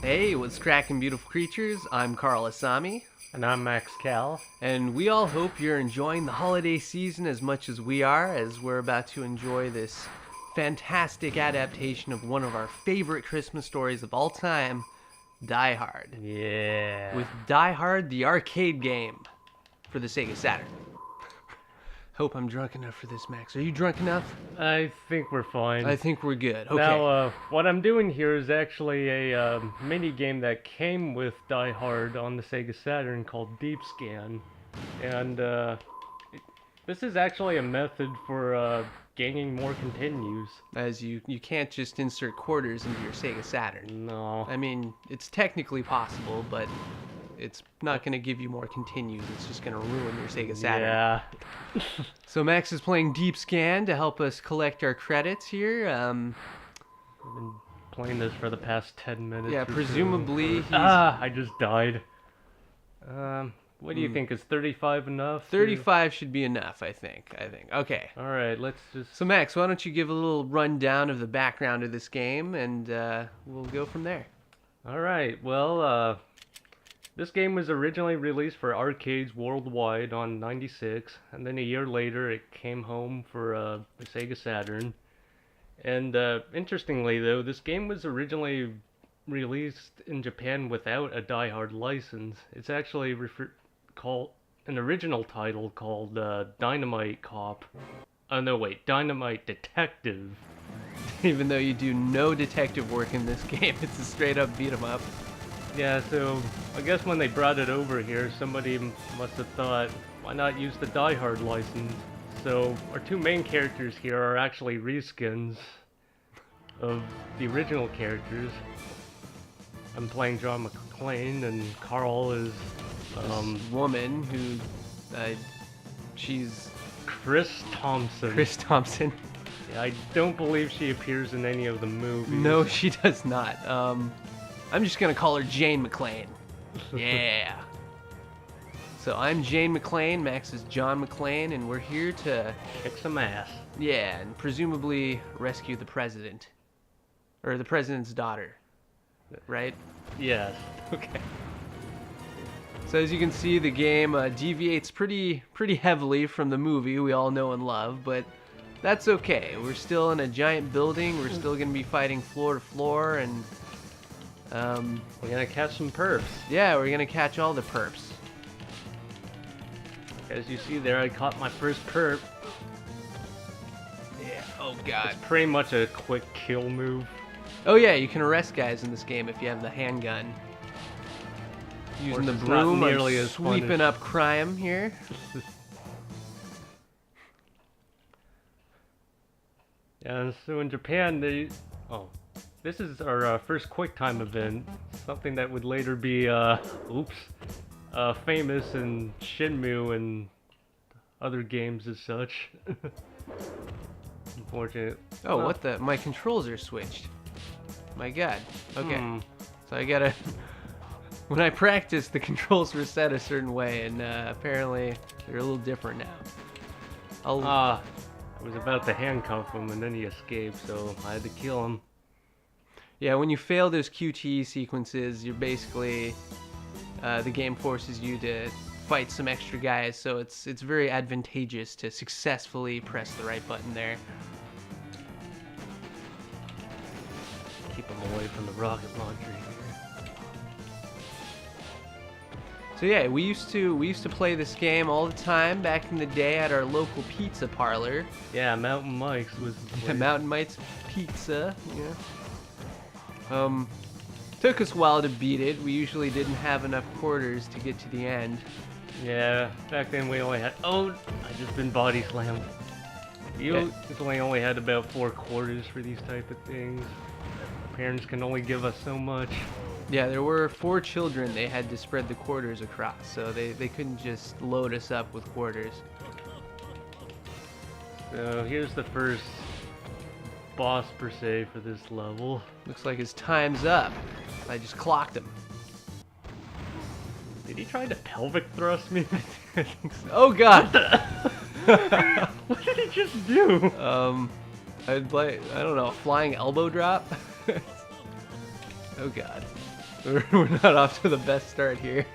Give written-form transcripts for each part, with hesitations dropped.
Hey, what's cracking, beautiful creatures? I'm Carl Asami. And I'm Max Kal. And we all hope you're enjoying the holiday season as much as we are, as we're about to enjoy this fantastic adaptation of one of our favorite Christmas stories of all time, Die Hard. Yeah. With Die Hard, the arcade game for the Sega Saturn. Hope I'm drunk enough for this, Max. Are you drunk enough? I think we're fine. I think we're good. Okay. Now, what I'm doing here is actually a mini game that came with Die Hard on the Sega Saturn called Deep Scan. And this is actually a method for gaining more continues. As you can't just insert quarters into your Sega Saturn. No. I mean, it's technically possible, but it's not going to give you more continues. It's just going to ruin your Sega Saturn. Yeah. So Max is playing Deep Scan to help us collect our credits here. I've been playing this for the past 10 minutes. Yeah, presumably he's... I just died. What do you think? Is 35 enough? 35 should be enough, I think. Okay. All right, let's just... So Max, why don't you give a little rundown of the background of this game, and we'll go from there. All right, well, this game was originally released for arcades worldwide on '96, and then a year later it came home for the Sega Saturn. And interestingly, though, this game was originally released in Japan without a Die Hard license. It's actually called an original title called Dynamite Cop. Oh no, wait, Dynamite Detective. Even though you do no detective work in this game, it's a straight up beat 'em up. Yeah, so I guess when they brought it over here, somebody must have thought, why not use the Die Hard license? So our two main characters here are actually reskins of the original characters. I'm playing John McClane, and Carl is This woman who, she's Chris Thompson. Chris Thompson. Yeah, I don't believe she appears in any of the movies. No, she does not. I'm just gonna call her Jane McClane. Yeah. So I'm Jane McClane, Max is John McClane, and we're here to kick some ass. Yeah, and presumably rescue the president. Or the president's daughter. Right? Yes. Okay. So as you can see, the game deviates pretty heavily from the movie we all know and love, but that's okay. We're still in a giant building, we're still gonna be fighting floor to floor, and we're gonna catch some perps. Yeah, we're gonna catch all the perps. As you see there, I caught my first perp. Yeah, oh god. It's pretty much a quick kill move. Oh yeah, you can arrest guys in this game if you have the handgun. Using the broom, I'm sweeping up crime here. Yeah, so in Japan, this is our first QuickTime event, something that would later be, famous in Shenmue and other games as such. Unfortunate. Oh, what the? My controls are switched. My god. Okay. So I gotta... When I practiced, the controls were set a certain way, and apparently they're a little different now. I was about to handcuff him, and then he escaped, so I had to kill him. Yeah, when you fail those QTE sequences, you're basically... the game forces you to fight some extra guys, so it's very advantageous to successfully press the right button there. Keep him away from the rocket launcher here. So yeah, we used to play this game all the time back in the day at our local pizza parlor. Yeah, Mountain Mike's was the place. Mountain Mike's Pizza. Yeah. Took us a while to beat it. We usually didn't have enough quarters to get to the end. Yeah, back then we only had... Oh, I just been body slammed. You only had about 4 quarters for these type of things. Our parents can only give us so much. Yeah, there were 4 children they had to spread the quarters across, so they couldn't just load us up with quarters. So here's the first boss per se for this level. Looks like his time's up. I just clocked him. Did he try to pelvic thrust me? I think so. Oh god! What did he just do? I'd like, I don't know, a flying elbow drop? Oh god. We're not off to the best start here.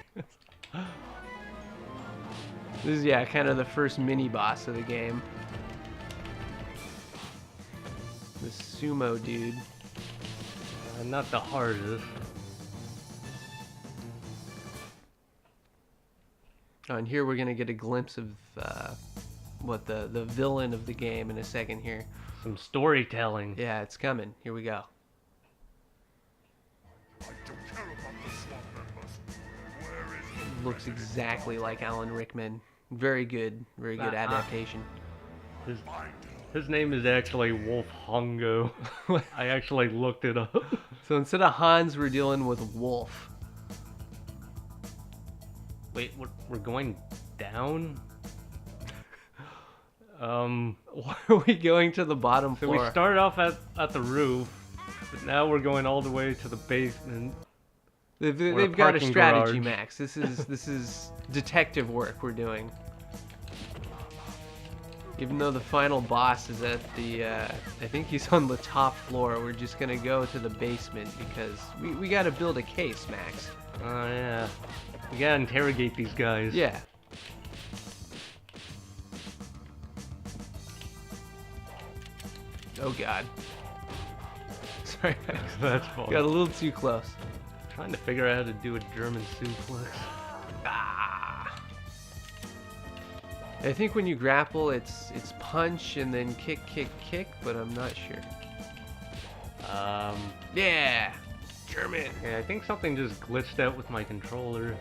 This is, yeah, kind of the first mini-boss of the game. The sumo dude. Not the hardest. Oh, and here we're gonna get a glimpse of what the villain of the game in a second here. Some storytelling. Yeah, it's coming. Here we go. Looks exactly like Alan Rickman. Very good adaptation. His name is actually Wolf Hongo. I actually looked it up. So instead of Hans, we're dealing with Wolf. Wait, we're going down? Why are we going to the bottom So floor? we started off at the roof, but now we're going all the way to the basement. They've got a parking strategy, garage. Max. This is detective work we're doing. Even though the final boss is at the, I think he's on the top floor, we're just gonna go to the basement because we gotta build a case, Max. Oh yeah. We gotta interrogate these guys. Yeah. Oh god. Sorry, Max. That's fine. Got a little too close. Trying to figure out how to do a German suplex. Ah. I think when you grapple, it's punch and then kick, kick, kick, but I'm not sure. Yeah, German. Yeah, I think something just glitched out with my controller.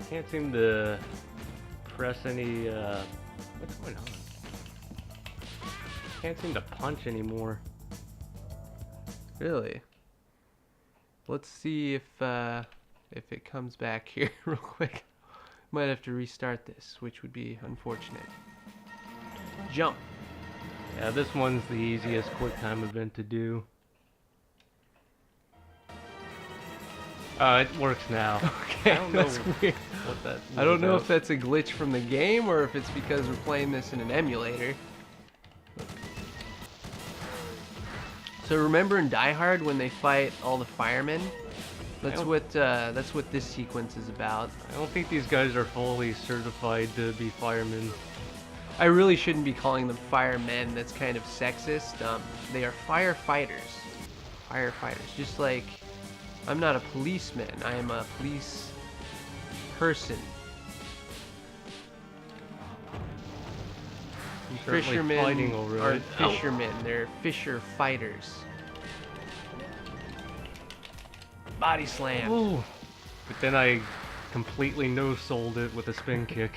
I can't seem to press any, what's going on? Can't seem to punch anymore. Really? Let's see if it comes back here real quick. Might have to restart this, which would be unfortunate. Jump. Yeah, this one's the easiest quick time event to do. It works now. Okay, I don't know that's weird. what that I don't was know about. if that's a glitch from the game or if it's because we're playing this in an emulator. So remember in Die Hard when they fight all the firemen? That's what this sequence is about. I don't think these guys are fully certified to be firemen. I really shouldn't be calling them firemen. That's kind of sexist. They are firefighters. Firefighters. Just like I'm not a policeman. I am a police person. Certainly Fishermen fighting over aren't it. fishermen. They're fisher fighters. Body slam. Ooh. But then I completely no-sold it with a spin kick.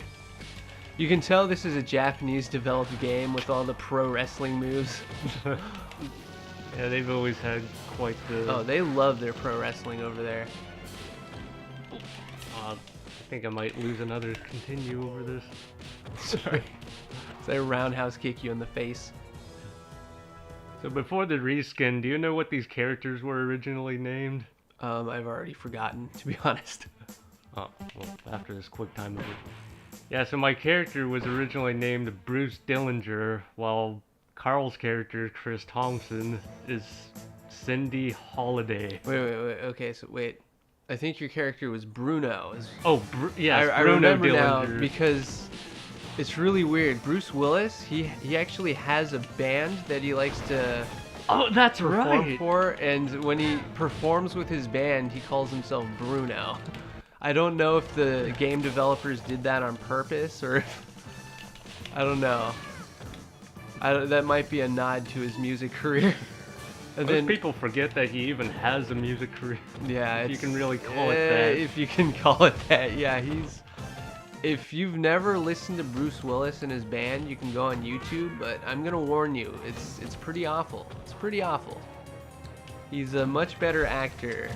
You can tell this is a Japanese developed game with all the pro wrestling moves. Yeah, they've always had quite the... Oh, they love their pro wrestling over there. I think I might lose another continue over this. Sorry. So I roundhouse kick you in the face. So before the reskin, do you know what these characters were originally named? I've already forgotten, to be honest. Oh, well, after this quick time of it. Yeah, so my character was originally named Bruce Dillinger, while Carl's character, Chris Thompson, is Cindy Holiday. Wait. Okay, so wait. I think your character was Bruno. Oh, yes, I Bruno remember now Dillinger. because it's really weird. Bruce Willis, he actually has a band that he likes to Oh, that's perform right. for, and when he performs with his band, he calls himself Bruno. I don't know if the game developers did that on purpose or if, I don't know. That might be a nod to his music career. And Most people forget that he even has a music career. yeah, If you it's- can really call it that. If you can call it that, yeah, if you've never listened to Bruce Willis and his band, you can go on YouTube, but I'm gonna warn you, it's pretty awful. It's pretty awful. He's a much better actor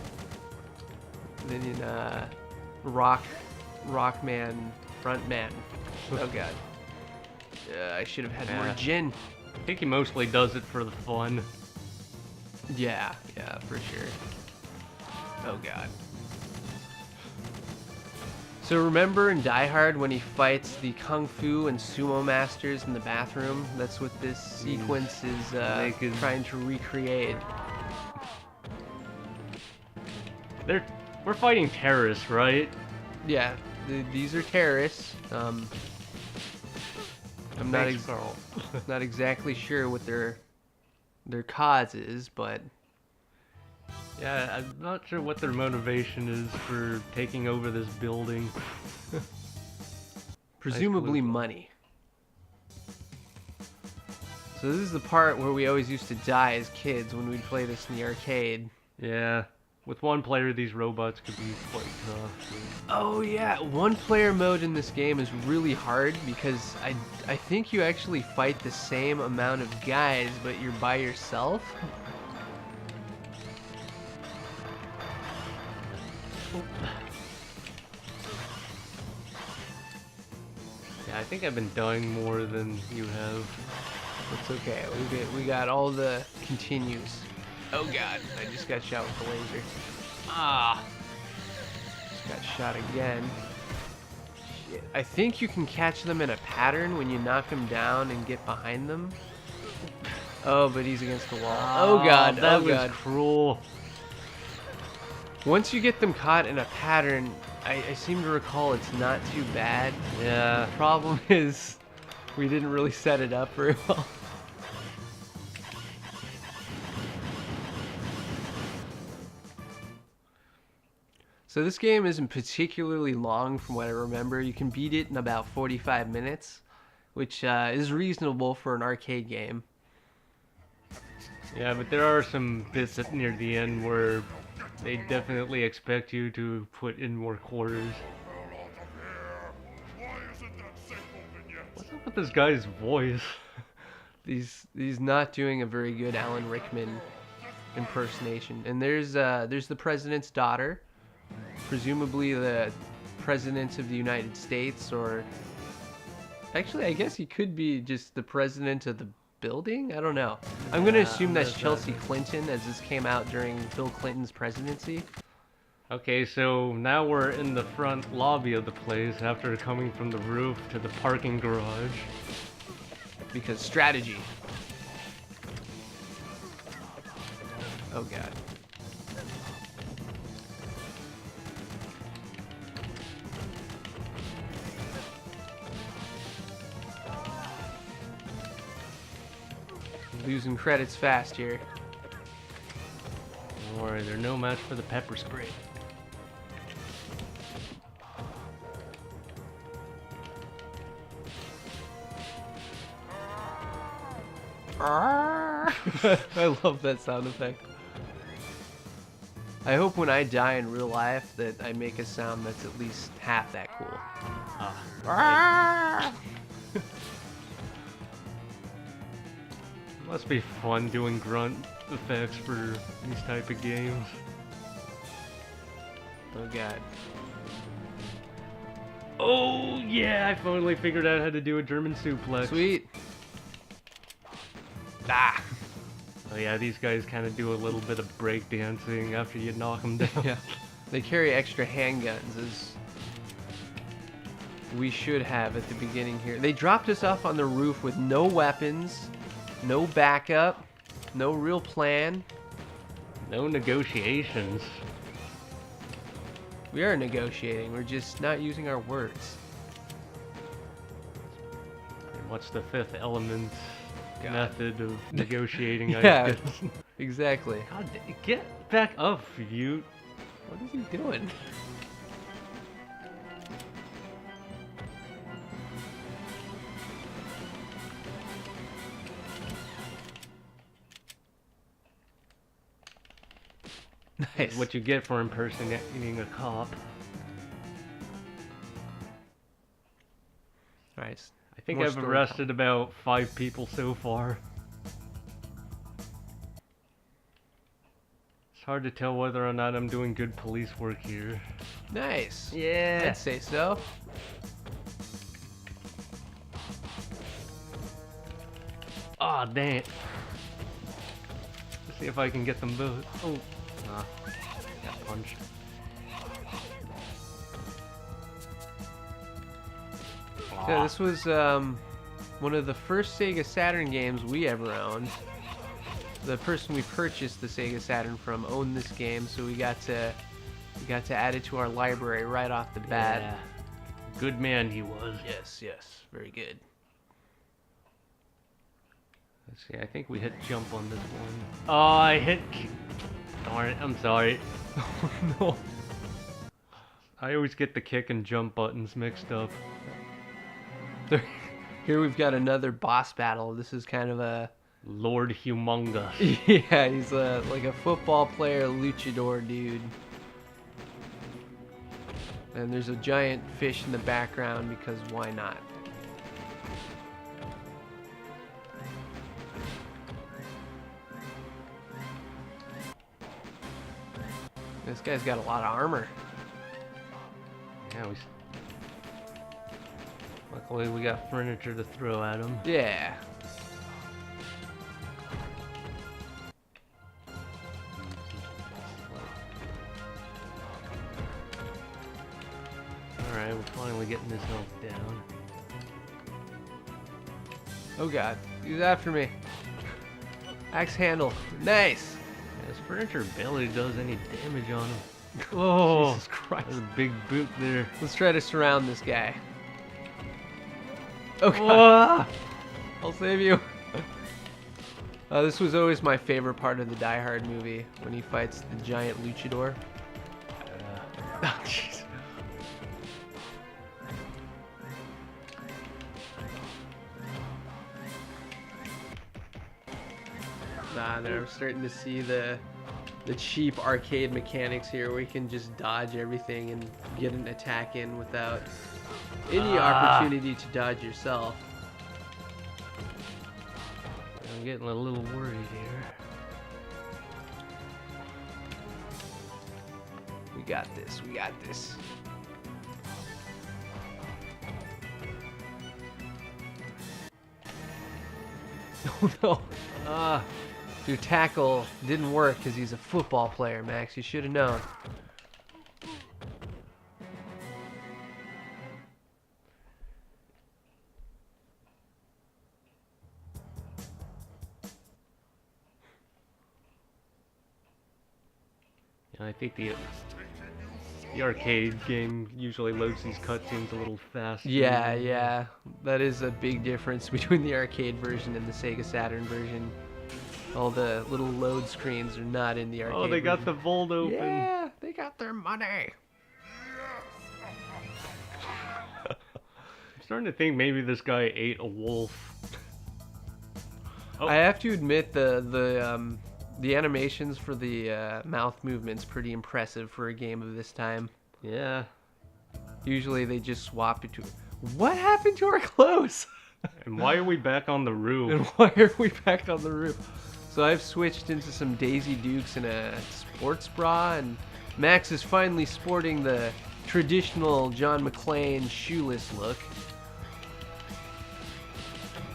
than in Rockman frontman. Oh god. I should have had more Yeah. gin. I think he mostly does it for the fun. Yeah, for sure. Oh god. So remember in Die Hard when he fights the Kung Fu and Sumo masters in the bathroom? That's what this sequence is trying to recreate. We're fighting terrorists, right? Yeah, these are terrorists. I'm not not exactly sure what their cause is, but Yeah, I'm not sure what their motivation is for taking over this building. presumably money. So this is the part where we always used to die as kids when we'd play this in the arcade. Yeah, with one player, these robots could be quite tough. Oh yeah, one player mode in this game is really hard because I think you actually fight the same amount of guys, but you're by yourself. Yeah, I think I've been dying more than you have. It's okay. We got all the continues. Oh god, I just got shot with a laser. Ah, just got shot again. Shit. I think you can catch them in a pattern when you knock them down and get behind them. Oh, but he's against the wall. Oh god, that was god. cruel. Once you get them caught in a pattern, I seem to recall it's not too bad. Yeah. The problem is we didn't really set it up very well. So this game isn't particularly long from what I remember. You can beat it in about 45 minutes, which is reasonable for an arcade game. Yeah, but there are some bits near the end where they definitely expect you to put in more quarters. What's up with this guy's voice? He's not doing a very good Alan Rickman impersonation. And there's the president's daughter, presumably the president of the United States, or actually I guess he could be just the president of the building. I don't know. I'm gonna assume that's Chelsea Clinton, as this came out during Bill Clinton's presidency. Okay, so now we're in the front lobby of the place after coming from the roof to the parking garage. Because strategy. Oh god. Losing credits fast here. Don't worry, they're no match for the pepper spray. I love that sound effect. I hope when I die in real life that I make a sound that's at least half that cool. Must be fun doing grunt effects for these type of games. Oh god. Oh yeah, I finally figured out how to do a German suplex. Sweet. Ah. Oh yeah, these guys kind of do a little bit of break dancing after you knock them down. Yeah. They carry extra handguns, as we should have at the beginning here. They dropped us off on the roof with no weapons, no backup, no real plan. No negotiations. We are negotiating, we're just not using our words. And what's the fifth element method of negotiating? Yeah, I guess. exactly. God, get back up, you. What is he doing? Nice. What you get for impersonating a cop. Nice. I think More I've story arrested about 5 people so far. It's hard to tell whether or not I'm doing good police work here. Nice. Yeah. I'd say so. Aw, dang it. Let's see if I can get them both. Oh. Got punched. Yeah, this was one of the first Sega Saturn games we ever owned. The person we purchased the Sega Saturn from owned this game, so we got to add it to our library right off the bat. Yeah. Good man he was. Yes, yes, very good. Let's see, I think we hit jump on this one. Oh, I hit... Darn it, I'm sorry. Oh no. I always get the kick and jump buttons mixed up. Here we've got another boss battle. This is kind of a... Lord Humongous. Yeah, he's like a football player, luchador dude. And there's a giant fish in the background because why not? This guy's got a lot of armor. Yeah, luckily we got furniture to throw at him. Yeah. Alright, we're finally getting this health down. Oh god, he's after me. Axe handle. Nice. Yeah, this furniture barely does any damage on him. Oh, Jesus Christ. That's a big boot there. Let's try to surround this guy. Oh god. Ah! I'll save you. This was always my favorite part of the Die Hard movie, when he fights the giant luchador. Oh, jeez. Nah, there, I'm starting to see the cheap arcade mechanics here, where you can just dodge everything and get an attack in without any opportunity to dodge yourself. I'm getting a little worried here. We got this, we got this. Oh no. Your tackle didn't work because he's a football player, Max. You should have known. Yeah, I think the arcade game usually loads these cutscenes a little faster. Yeah, yeah. That is a big difference between the arcade version and the Sega Saturn version. All the little load screens are not in the arcade Oh, they got version. the vault open. Yeah, they got their money. I'm starting to think maybe this guy ate a wolf. Oh. I have to admit the animations for the mouth movement's pretty impressive for a game of this time. Yeah. Usually they just swap it to... What happened to our clothes? And why are we back on the roof? And why are we back on the roof? So I've switched into some Daisy Dukes and a sports bra, and Max is finally sporting the traditional John McClane shoeless look.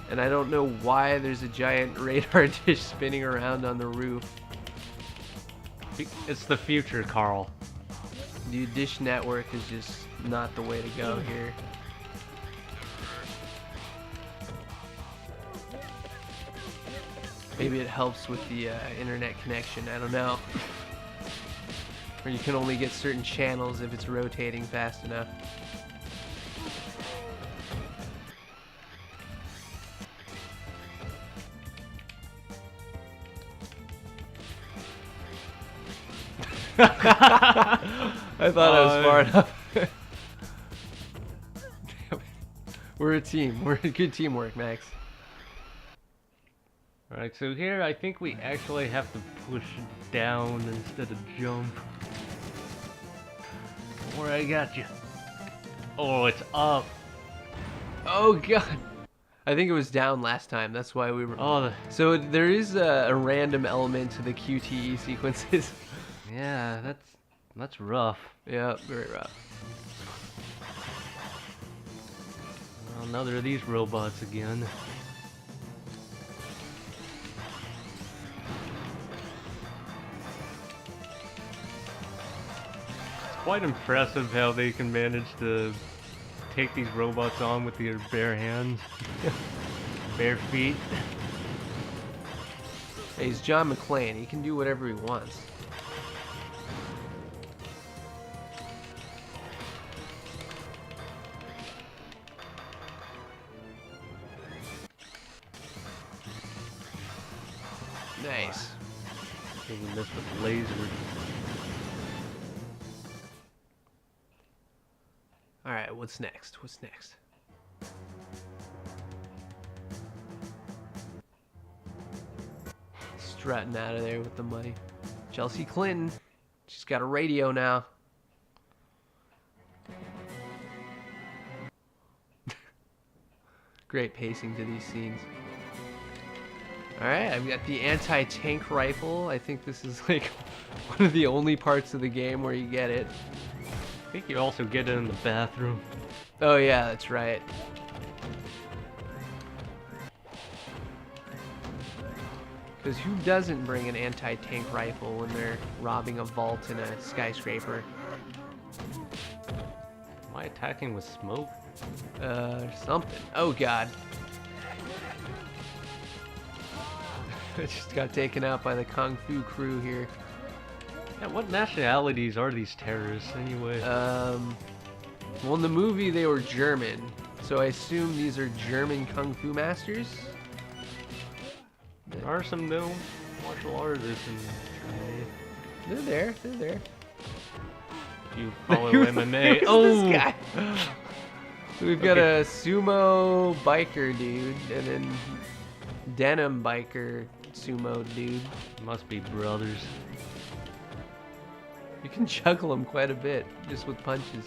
And I don't know why there's a giant radar dish spinning around on the roof. It's the future, Carl. Dude, Dish Network is just not the way to go here. Maybe it helps with the internet connection, I don't know. Or you can only get certain channels if it's rotating fast enough. I thought I was far enough. Damn it. We're a team. We're a good teamwork, Max. Alright, so here I think we actually have to push down instead of jump. Where I got you. Oh, it's up. Oh god. I think it was down last time. That's why we were. Oh, So there is a random element to the QTE sequences. yeah, that's rough. Yeah, very rough. Well, another of these robots again. It's quite impressive how they can manage to take these robots on with your bare hands, bare feet. Hey, he's John McClane. He can do whatever he wants. Nice. Taking this with laser. Alright, what's next? What's next? Strutting out of there with the money. Chelsea Clinton. She's got a radio now. Great pacing to these scenes. Alright, I've got the anti-tank rifle. I think this is like one of the only parts of the game where you get it. I think you also get it in the bathroom. Oh yeah, that's right. Because who doesn't bring an anti-tank rifle when they're robbing a vault in a skyscraper? Am I attacking with smoke? Something. Oh god. I just got taken out by the Kung Fu crew here. Yeah, what nationalities are these terrorists anyway? Well, in the movie they were German, so I assume these are German Kung Fu masters? There are some known martial artists in Germany. They're there. You follow Who's MMA. this guy? So we've got a sumo biker dude, and then denim biker sumo dude. Must be brothers. You can juggle them quite a bit just with punches.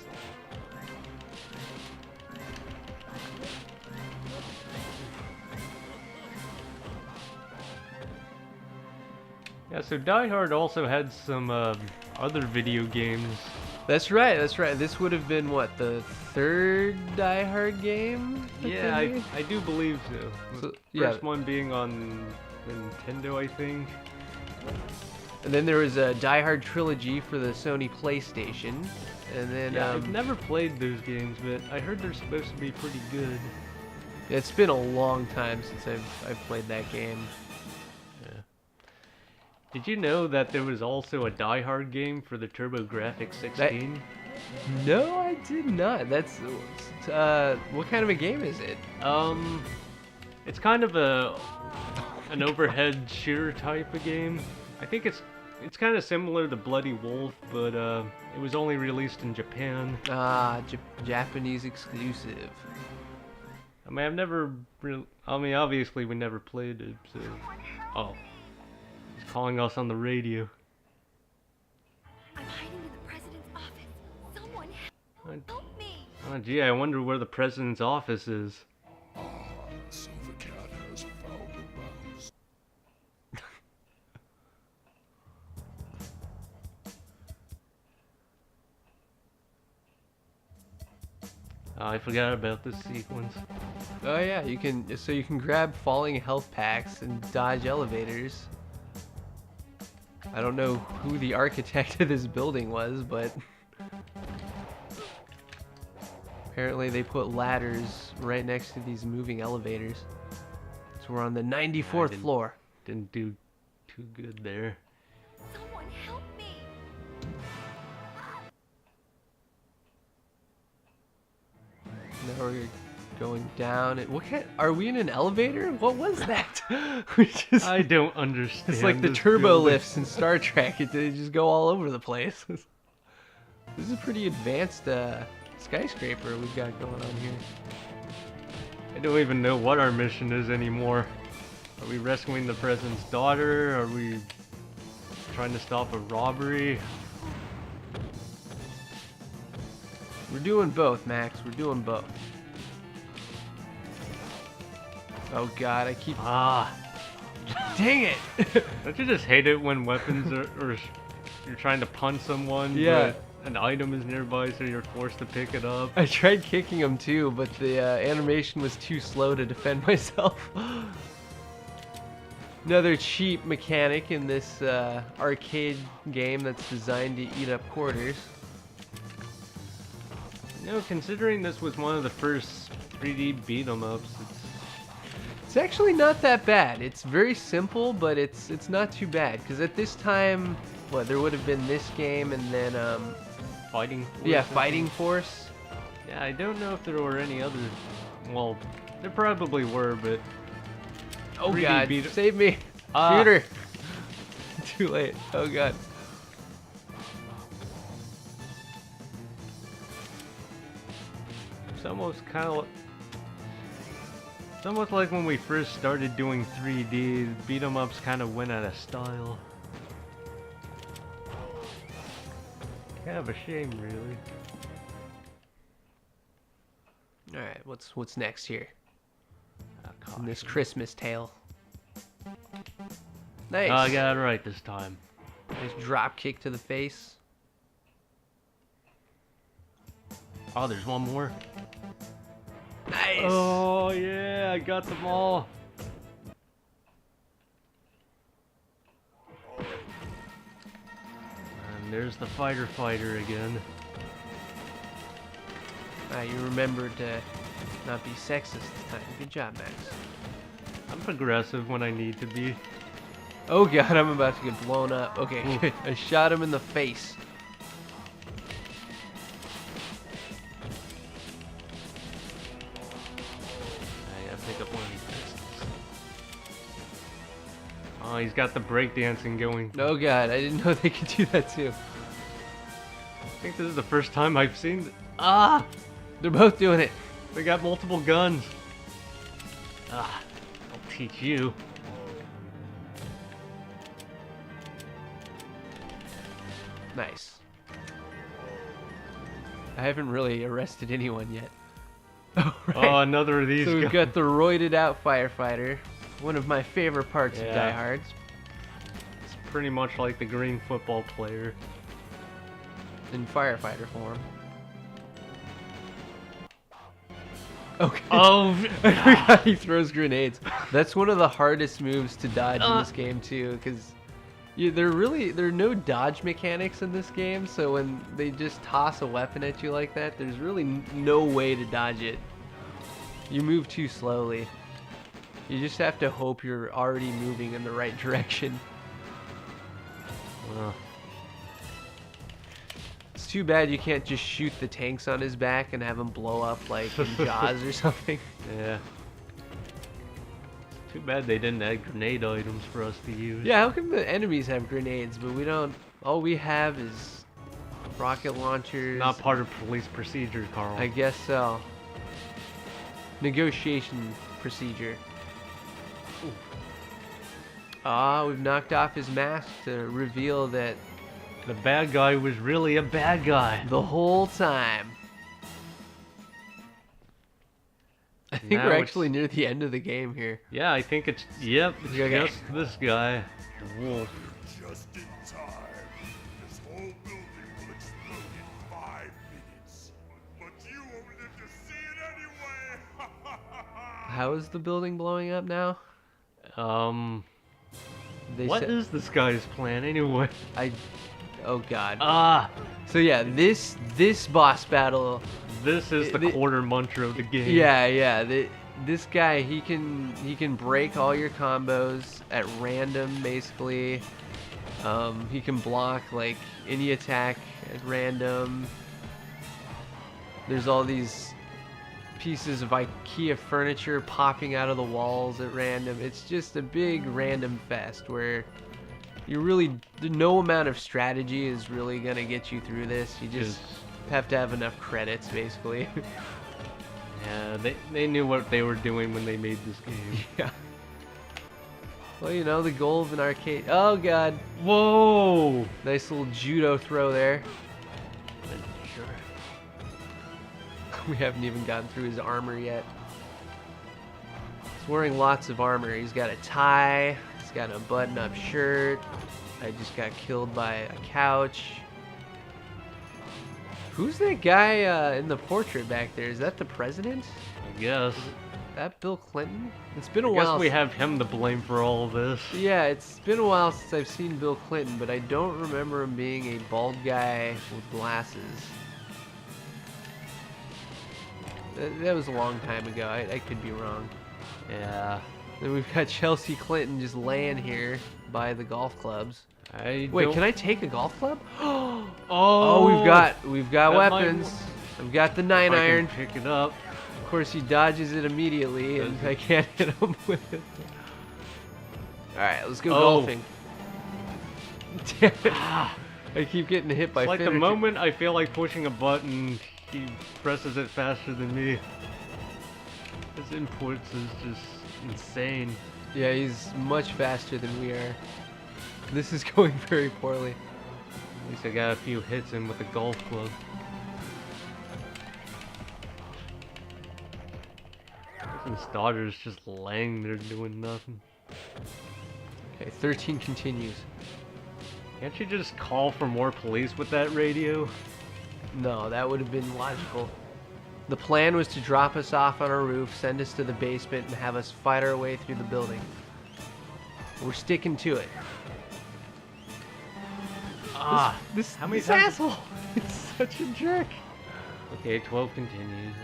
Yeah, so Die Hard also had some other video games. That's right, that's right. This would have been, what, the third Die Hard game? that Yeah, they made? I do believe so. So, First yeah. one being on Nintendo, I think. And then there was a Die Hard trilogy for the Sony PlayStation. And then, Yeah, I've never played those games, but I heard they're supposed to be pretty good. it's been a long time since I've played that game. Yeah. Did you know that there was also a Die Hard game for the TurboGrafx 16? No, I did not. That's, what kind of a game is it? It's kind of an overhead shooter type of game. I think it's kind of similar to Bloody Wolf, but it was only released in Japan. Ah, Japanese exclusive. I mean, I've never really... I mean, obviously we never played it, so... Oh. He's calling us on the radio. I'm hiding in the president's office. Someone help me. Oh, gee, I wonder where the president's office is. Silver Cat has found a mouse. Oh, I forgot about this sequence. Oh yeah, you can grab falling health packs and dodge elevators. I don't know who the architect of this building was, but apparently they put ladders right next to these moving elevators. So we're on the 94th floor. Didn't do too good there. Someone help me. Now we're going down. Are we in an elevator? What was that? We just, I don't understand. it's like the this turbo building. lifts in Star Trek. They just go all over the place. This is a pretty advanced skyscraper we've got going on here. I don't even know what our mission is anymore. Are we rescuing the president's daughter? Are we trying to stop a robbery? We're doing both, Max. We're doing both. Oh god, I keep... Ah, Dang it! don't you just hate it when weapons or you're trying to punch someone, Yeah. but an item is nearby, so you're forced to pick it up? I tried kicking him too, but the animation was too slow to defend myself. Another cheap mechanic in this arcade game that's designed to eat up quarters. No, considering this was one of the first 3D beat 'em ups, It's actually not that bad. It's very simple, but it's not too bad. Because at this time, what, there would have been this game and then, Fighting Force. yeah, I Fighting think. Force. Yeah, I don't know if there were any other. Well, there probably were, but. Oh 3D god, beat- save me. Ah. Shoot her. Too late. Oh god. It's almost kind of. It's almost like when we first started doing 3D, beat 'em ups kind of went out of style. Kind of a shame, really. All right, what's next here Ah, in this caution. Christmas tale? Nice. Oh, I got it right this time. Nice drop kick to the face. Oh, there's one more. Nice. Oh yeah, I got them all. And there's the fighter again. You remembered to not be sexist this time. Good job, Max. I'm progressive when I need to be. Oh god, I'm about to get blown up. Okay, Ooh. good. I shot him in the face. I gotta pick up one of these pistols. Oh, he's got the breakdancing going. Oh god, I didn't know they could do that too. I think this is the first time I've seen. Ah! They're both doing it. They got multiple guns. Ah, I'll teach you. Nice. I haven't really arrested anyone yet. Oh, Alright, another of these so we've guys. got the roided out firefighter. One of my favorite parts of Yeah. Die Hard. It's pretty much like the green football player. In firefighter form. Okay. Oh, I forgot he throws grenades. That's one of the hardest moves to dodge in this game too, because there are no dodge mechanics in this game. So when they just toss a weapon at you like that, there's really no way to dodge it. You move too slowly. You just have to hope you're already moving in the right direction. It's too bad you can't just shoot the tanks on his back and have him blow up like in Jaws or something. yeah. Too bad they didn't add grenade items for us to use. Yeah, how come the enemies have grenades, but we don't? All we have is rocket launchers. Not part of police procedure, Carl. I guess so. Negotiation procedure. Ah, we've knocked off his mask to reveal that The bad guy was really a bad guy. the whole time. I think Now we're it's- actually near the end of the game here. Yeah, I think it's. Yep, it's Okay. just this guy. Wolf. Just in time. This whole building will explode in 5 minutes. But you won't live to see it anyway! How is the building blowing up now? They What said- is this guy's plan anyway? Oh god. Ah, So yeah, this boss battle. this is the The- quarter muncher of the game. Yeah. This guy, he can break all your combos at random, basically. He can block like any attack at random. There's all these pieces of IKEA furniture popping out of the walls at random. It's just a big random fest where no amount of strategy is really gonna get you through this. You just have to have enough credits, basically. Yeah, they knew what they were doing when they made this game. Yeah. Well, you know, the goal of an arcade. Oh god. Whoa! Nice little judo throw there. Sure. We haven't even gotten through his armor yet. He's wearing lots of armor. He's got a tie. He's got a button-up shirt. I just got killed by a couch. Who's that guy in the portrait back there? Is that the president? I guess. That Bill Clinton? It's been a I while. guess we have him to blame for all of this. Yeah, it's been a while since I've seen Bill Clinton, but I don't remember him being a bald guy with glasses. That was a long time ago. I could be wrong. Yeah. Then we've got Chelsea Clinton just laying here by the golf clubs. I Wait, don't- can I take a golf club? Oh, Oh, we've got that might weapons. I've got the If 9 I can iron. pick it up. Of course, he dodges it immediately, and Does I can't hit him with it. All right, let's go Oh. golfing. Damn it. I keep getting hit by It's like the Finner. moment I feel like pushing a button, he presses it faster than me. His inputs is just insane. Yeah, he's much faster than we are. This is going very poorly. At least I got a few hits in with the golf club. And Stodder's just laying there doing nothing. Okay, 13 continues. Can't you just call for more police with that radio? No, that would have been logical. The plan was to drop us off on our roof, send us to the basement, and have us fight our way through the building. We're sticking to it. This how many this times- asshole is such a jerk. Okay, 12 continues.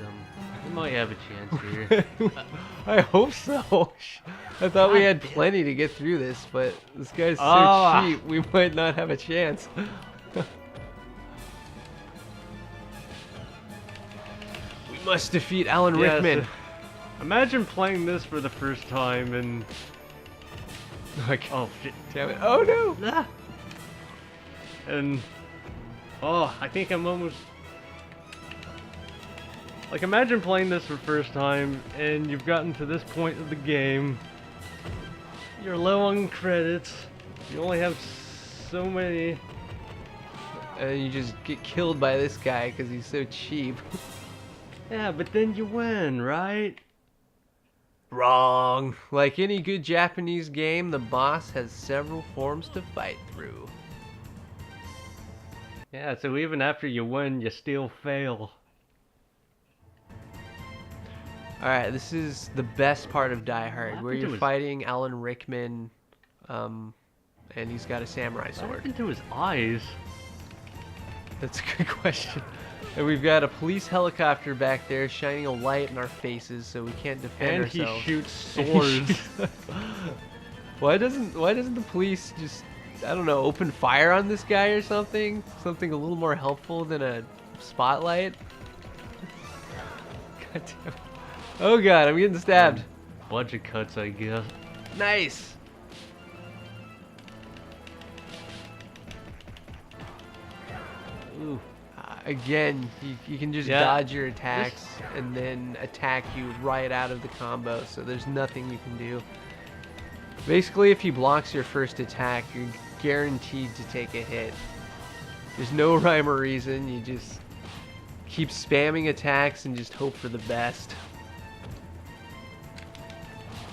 We might have a chance here. I hope so. I thought we God had damn. plenty to get through this, but this guy's so Ah. cheap, we might not have a chance. We must defeat Alan Yes. Rickman. Imagine playing this for the first time and... Like, Oh, shit. damn it. Oh no! Ah. And... Oh, I think I'm almost... Like, imagine playing this for the first time, and you've gotten to this point of the game. You're low on credits. You only have so many... And you just get killed by this guy because he's so cheap. Yeah, but then you win, right? Wrong. Like any good Japanese game, the boss has several forms to fight through. Yeah, so even after you win, you still fail. Alright, this is the best part of Die Hard, What where happened to you're his- fighting Alan Rickman, and he's got a samurai What sword. happened to his eyes? That's a good question. And we've got a police helicopter back there shining a light in our faces so we can't defend And he ourselves. shoots swords. Why doesn't the police just, I don't know, open fire on this guy or something? Something a little more helpful than a spotlight? God damn. Oh god, I'm getting stabbed. Budget cuts, I guess. Nice. Ooh. Again, you can just Yeah. dodge your attacks and then attack you right out of the combo, so there's nothing you can do. Basically, if he blocks your first attack, you're guaranteed to take a hit. There's no rhyme or reason, you just keep spamming attacks and just hope for the best.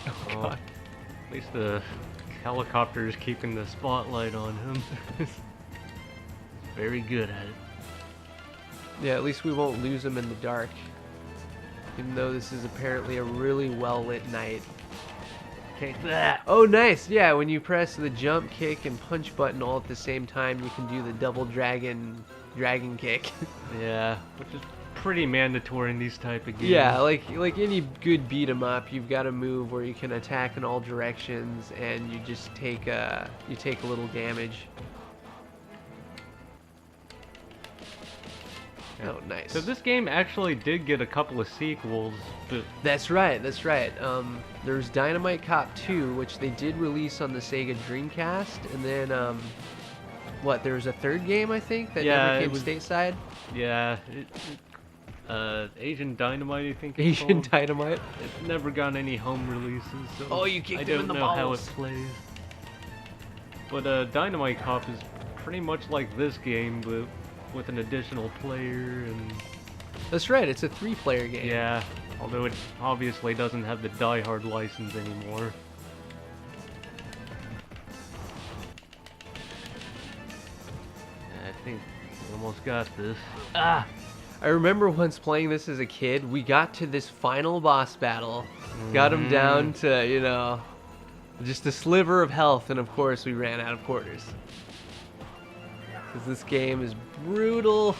Oh Oh, god. at least the helicopter is keeping the spotlight on him. Very good at it. Yeah, at least we won't lose him in the dark. Even though this is apparently a really well-lit night. Take that! Oh, nice! Yeah, when you press the jump, kick, and punch button all at the same time, you can do the double dragon kick. Yeah, which is pretty mandatory in these type of games. Yeah, like any good beat 'em up, you've got a move where you can attack in all directions, and you just take a little damage. Oh, nice. So this game actually did get a couple of sequels, but That's right, that's right. There's Dynamite Cop 2, which they did release on the Sega Dreamcast, and then, there was a third game, I think, that Yeah, never it came was- stateside? yeah, Asian Dynamite, I think it's Asian called. Dynamite? It's never gotten any home releases, so Oh, you kicked I him don't in the know how it balls. plays. But Dynamite Cop is pretty much like this game, but with an additional player and That's right, it's a 3-player game. yeah, although it obviously doesn't have the Die Hard license anymore. I think we almost got this. Ah! I remember once playing this as a kid, we got to this final boss battle, got him down to, just a sliver of health, and of course we ran out of quarters. Because this game is brutal.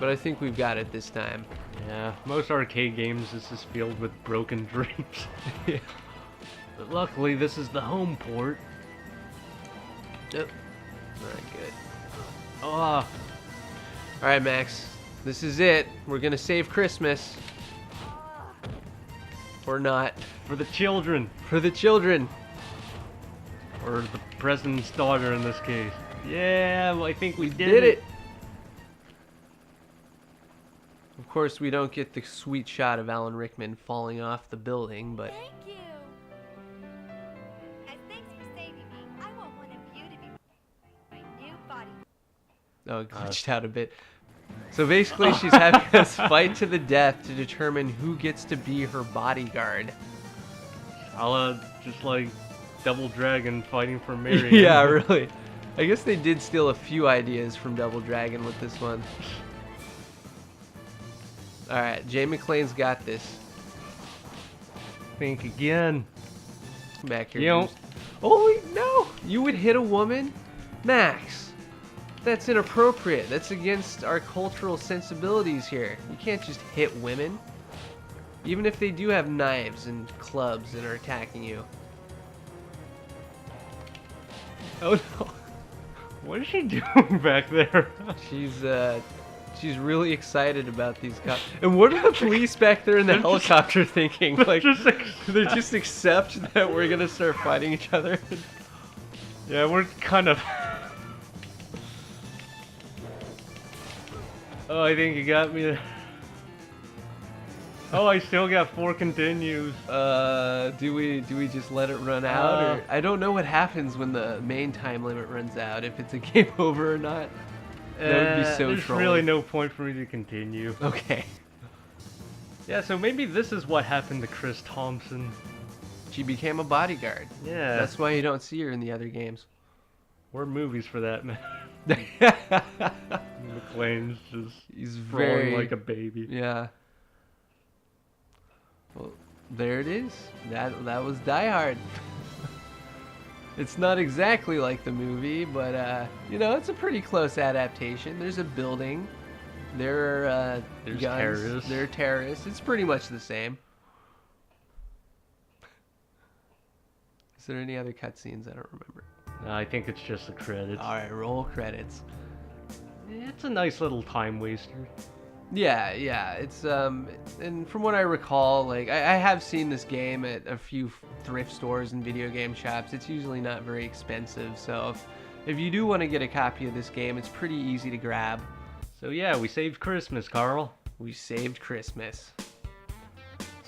But I think we've got it this time. Yeah, most arcade games is just filled with broken dreams. Yeah. But luckily, this is the home port. Yep. Alright, good. Ah, Alright, Max. This is it. We're gonna save Christmas. Or not. for the children. For the children. Or the president's daughter in this case. Yeah, well, I think we Did it! Of course, we don't get the sweet shot of Alan Rickman falling off the building, but... Thank you. As thanks for saving me, I want one of you to be my new body. Oh, it glitched out a bit. So basically, she's having us fight to the death to determine who gets to be her bodyguard. I'll just like Double Dragon fighting for Marion. Yeah, really. I guess they did steal a few ideas from Double Dragon with this one. Alright, Jay McClane's got this. Think again. Back here. You don't. Oh, wait, no! You would hit a woman? Max! That's inappropriate. That's against our cultural sensibilities here. You can't just hit women. Even if they do have knives and clubs and are attacking you. Oh no. What is she doing back there? She's really excited about these cops. And what are the police back there in the helicopter thinking? Like, they just accept that we're gonna start fighting each other? Yeah, we're kind of... Oh, I think you got me. Oh, I still got 4 continues. Do we just let it run out? Or I don't know what happens when the main time limit runs out, if it's a game over or not. That would be so There's trolling. really no point for me to continue. Okay. Yeah, so maybe this is what happened to Chris Thompson. She became a bodyguard. Yeah. That's why you don't see her in the other games. Or movies for that matter. McClane's just He's crawling very like a baby. Yeah. Well, there it is. That was Die Hard. It's not exactly like the movie, but you know, it's a pretty close adaptation. There's a building. There are There's guns. terrorists. There are terrorists. It's pretty much the same. Is there any other cutscenes? I don't remember. I think it's just the credits. All right, roll credits. It's a nice little time waster. Yeah, it's and from what I recall, like I have seen this game at a few thrift stores and video game shops. It's usually not very expensive, so if you do want to get a copy of this game, it's pretty easy to grab. So yeah, we saved Christmas, Carl. We saved Christmas.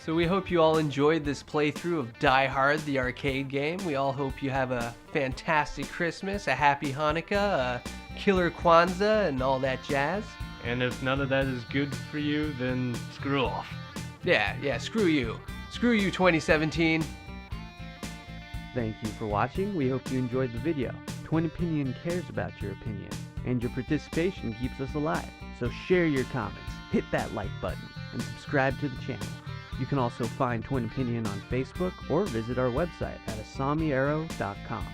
So we hope you all enjoyed this playthrough of Die Hard, the arcade game. We all hope you have a fantastic Christmas, a happy Hanukkah, a killer Kwanzaa, and all that jazz. And if none of that is good for you, then screw off. Yeah, screw you. Screw you, 2017. Thank you for watching. We hope you enjoyed the video. Twin Opinion cares about your opinion, and your participation keeps us alive. So share your comments, hit that like button, and subscribe to the channel. You can also find Twin Opinion on Facebook or visit our website at asamiarrow.com.